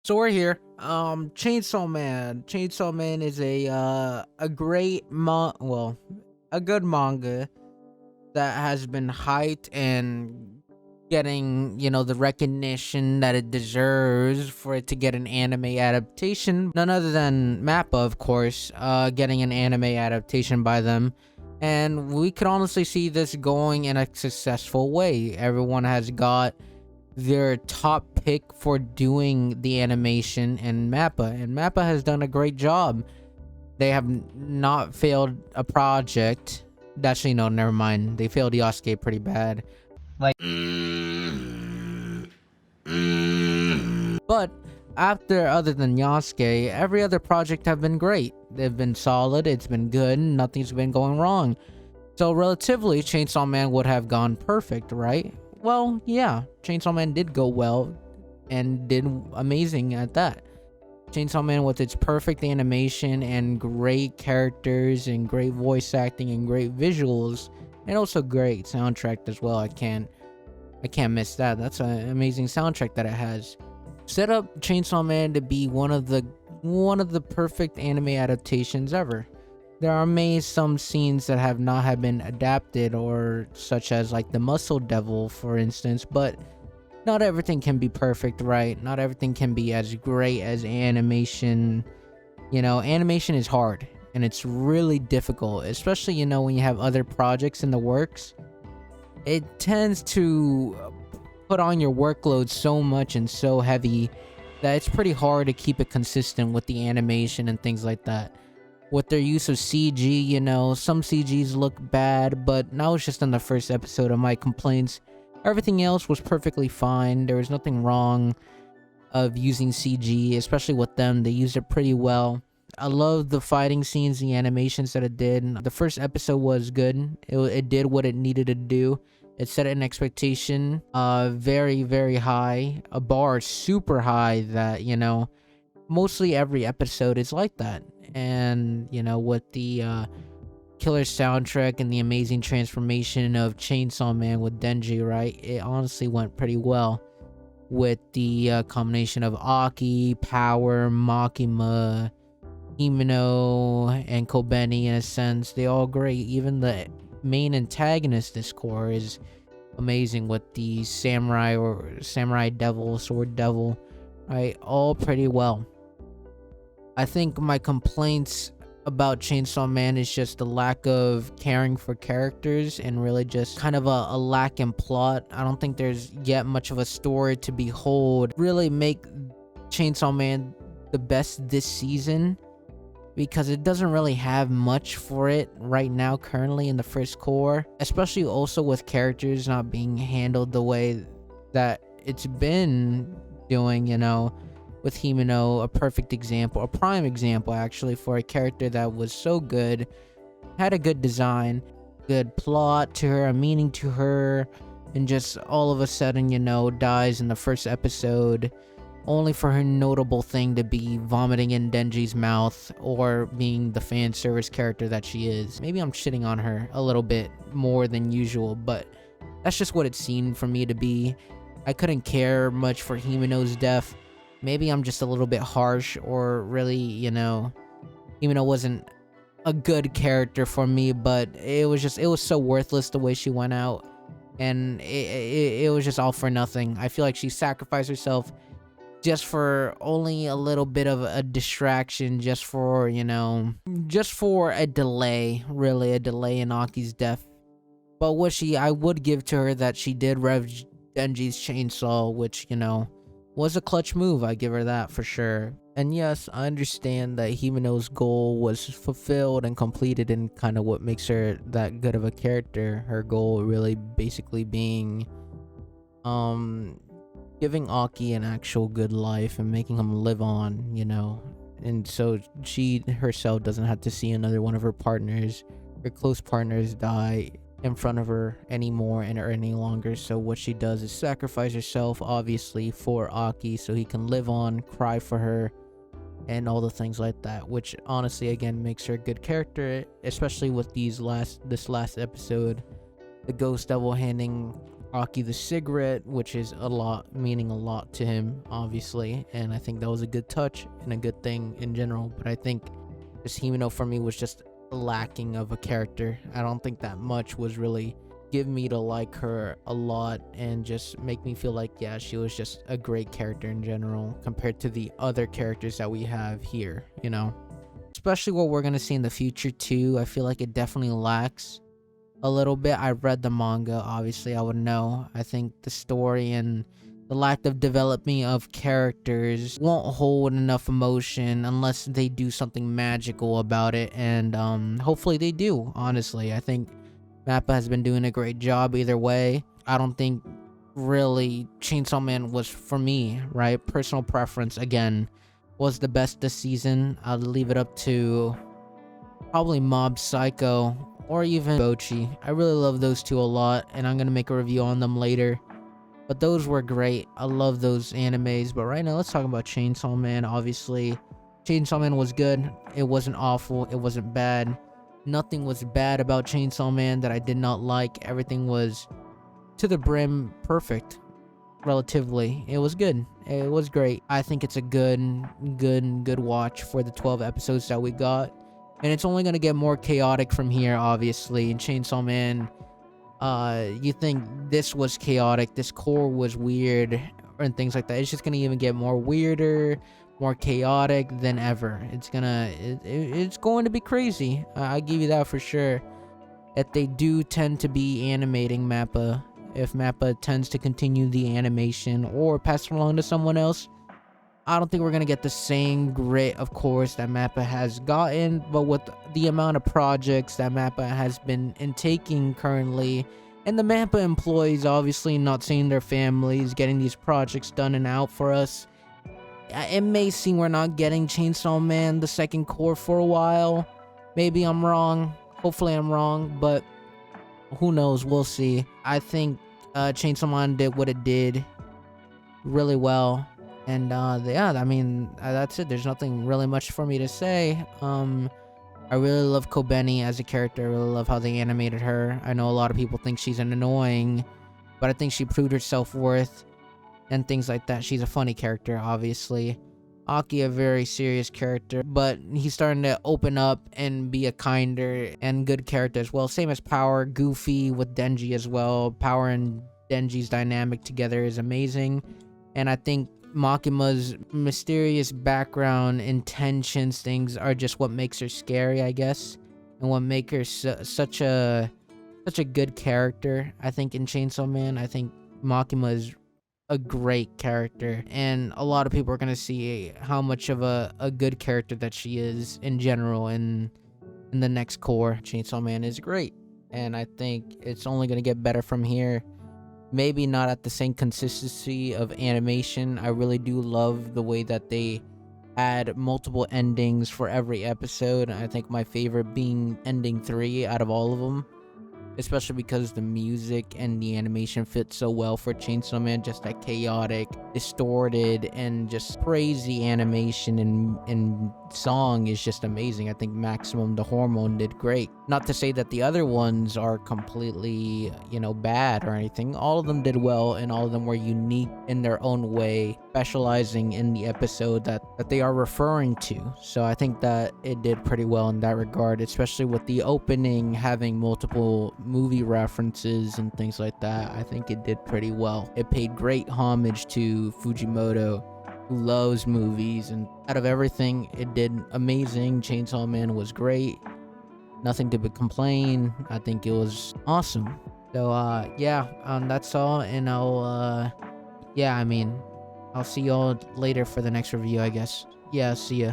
So we're here. Chainsaw Man. Chainsaw Man is a great a good manga that has been hyped and getting, the recognition that it deserves for it to get an anime adaptation. None other than Mappa, of course, getting an anime adaptation by them. And we could honestly see this going in a successful way. Everyone has got their top pick for doing the animation in Mappa, and Mappa has done a great job. They have not failed a project. Actually, no, never mind. They failed Yasuke pretty bad. But after, other than Yasuke, every other project have been great. They've been solid. It's been good. Nothing's been going wrong. So relatively, Chainsaw Man would have gone perfect, right? Well, yeah, Chainsaw Man did go well and did amazing at that. Chainsaw Man, with its perfect animation and great characters and great voice acting and great visuals, and also great soundtrack as well. I can't miss that. That's an amazing soundtrack that it has. Set up Chainsaw Man to be one of the perfect anime adaptations ever. There are some scenes that have not have been adapted, or such as like the Muscle Devil, for instance, but not everything can be perfect, right? Not everything can be as great as animation. Animation is hard and it's really difficult, especially, when you have other projects in the works. It tends to put on your workload so much and so heavy that it's pretty hard to keep it consistent with the animation and things like that. With their use of CG, some CGs look bad, but that was just in the first episode of my complaints. Everything else was perfectly fine. There was nothing wrong of using CG, especially with them. They used it pretty well. I love the fighting scenes, the animations that it did. The first episode was good. It did what it needed to do. It set an expectation, very, very high. A bar super high that, mostly every episode is like that. And with the killer soundtrack and the amazing transformation of Chainsaw Man with Denji, right, it honestly went pretty well. With the combination of Aki, Power, Makima, Himeno, and Kobeni, in a sense, they all great. Even the main antagonist this core is amazing, with the samurai devil, sword devil, right, all pretty well. I think my complaints about Chainsaw Man is just the lack of caring for characters and really just kind of a lack in plot. I don't think there's yet much of a story to behold. Really make Chainsaw Man the best this season, because it doesn't really have much for it right now currently in the first core, especially also with characters not being handled the way that it's been doing, with Himeno, a perfect example, a prime example actually, for a character that was so good, had a good design, good plot to her, a meaning to her, and just all of a sudden, dies in the first episode, only for her notable thing to be vomiting in Denji's mouth, or being the fan service character that she is. Maybe I'm shitting on her a little bit more than usual, but that's just what it seemed for me to be. I couldn't care much for Himeno's death. Maybe I'm just a little bit harsh, or really, Himeno wasn't a good character for me, but it was so worthless the way she went out, and it was just all for nothing. I feel like she sacrificed herself just for only a little bit of a distraction, just for a delay, really, a delay in Aki's death. But I would give to her that she did rev Denji's chainsaw, which, was a clutch move. I give her that for sure. And yes, I understand that Himeno's goal was fulfilled and completed, and kind of what makes her that good of a character. Her goal really basically being giving Aki an actual good life and making him live on, and so she herself doesn't have to see another one of her close partners, die in front of her anymore or any longer. So what she does is sacrifice herself, obviously, for Aki, so he can live on, cry for her, and all the things like that, which honestly again makes her a good character, especially with this last episode, the Ghost Devil handing Rocky the cigarette, which is meaning a lot to him, obviously. And I think that was a good touch and a good thing in general. But I think this Himeno for me was just lacking of a character. I don't think that much was really give me to like her a lot and just make me feel like, yeah, she was just a great character in general compared to the other characters that we have here, you know? Especially what we're gonna see in the future too. I feel like it definitely lacks a little bit. I read the manga, obviously I would know. I think the story and the lack of development of characters won't hold enough emotion unless they do something magical about it, and hopefully they do. Honestly, I think Mappa has been doing a great job either way. I don't think really Chainsaw Man was, for me, right, personal preference again, was the best this season. I'll leave it up to probably Mob Psycho or even Bochi. I really love those two a lot, and I'm gonna make a review on them later. But those were great. I love those animes. But right now, let's talk about Chainsaw Man. Obviously, Chainsaw Man was good. It wasn't awful. It wasn't bad. Nothing was bad about Chainsaw Man that I did not like. Everything was to the brim perfect, relatively. It was good. It was great. I think it's a good watch for the 12 episodes that we got. And it's only going to get more chaotic from here, obviously. In Chainsaw Man, you think this was chaotic, this core was weird, and things like that. It's just gonna even get more weirder, more chaotic than ever. It's going to be crazy. I give you that for sure. That they do tend to be animating Mappa. If Mappa tends to continue the animation or pass it along to someone else, I don't think we're gonna get the same grit, of course, that Mappa has gotten, but with the amount of projects that Mappa has been taking currently, and the Mappa employees obviously not seeing their families, getting these projects done and out for us, it may seem we're not getting Chainsaw Man, the second core, for a while. Maybe I'm wrong. Hopefully I'm wrong, but who knows? We'll see. I think Chainsaw Man did what it did really well. And yeah, I mean, that's it. There's nothing really much for me to say. I really love Kobeni as a character. I really love how they animated her. I know a lot of people think she's annoying, but I think she proved her self-worth and things like that. She's a funny character, obviously. Aki, a very serious character, but he's starting to open up and be a kinder and good character as well. Same as Power, Goofy with Denji as well. Power and Denji's dynamic together is amazing. And I think Makima's mysterious background, intentions, things are just what makes her scary, I guess, and what make her such a good character. I think in Chainsaw Man, I think Makima is a great character, and a lot of people are gonna see how much of a good character that she is in general in the next core. Chainsaw Man is great, and I think it's only gonna get better from here. Maybe not at the same consistency of animation. I really do love the way that they add multiple endings for every episode. I think my favorite being ending 3 out of all of them, especially because the music and the animation fit so well for Chainsaw Man. Just that chaotic, distorted, and just crazy animation and song is just amazing. I think Maximum the Hormone did great. Not to say that the other ones are completely, bad or anything. All of them did well, and all of them were unique in their own way, specializing in the episode that they are referring to. So I think that it did pretty well in that regard, especially with the opening having multiple movie references and things like that. I think it did pretty well. It paid great homage to Fujimoto, who loves movies, and out of everything, it did amazing. Chainsaw Man was great. Nothing to complain. I think it was awesome. So yeah, that's all, and I'll see y'all later for the next review, I guess. Yeah, see ya.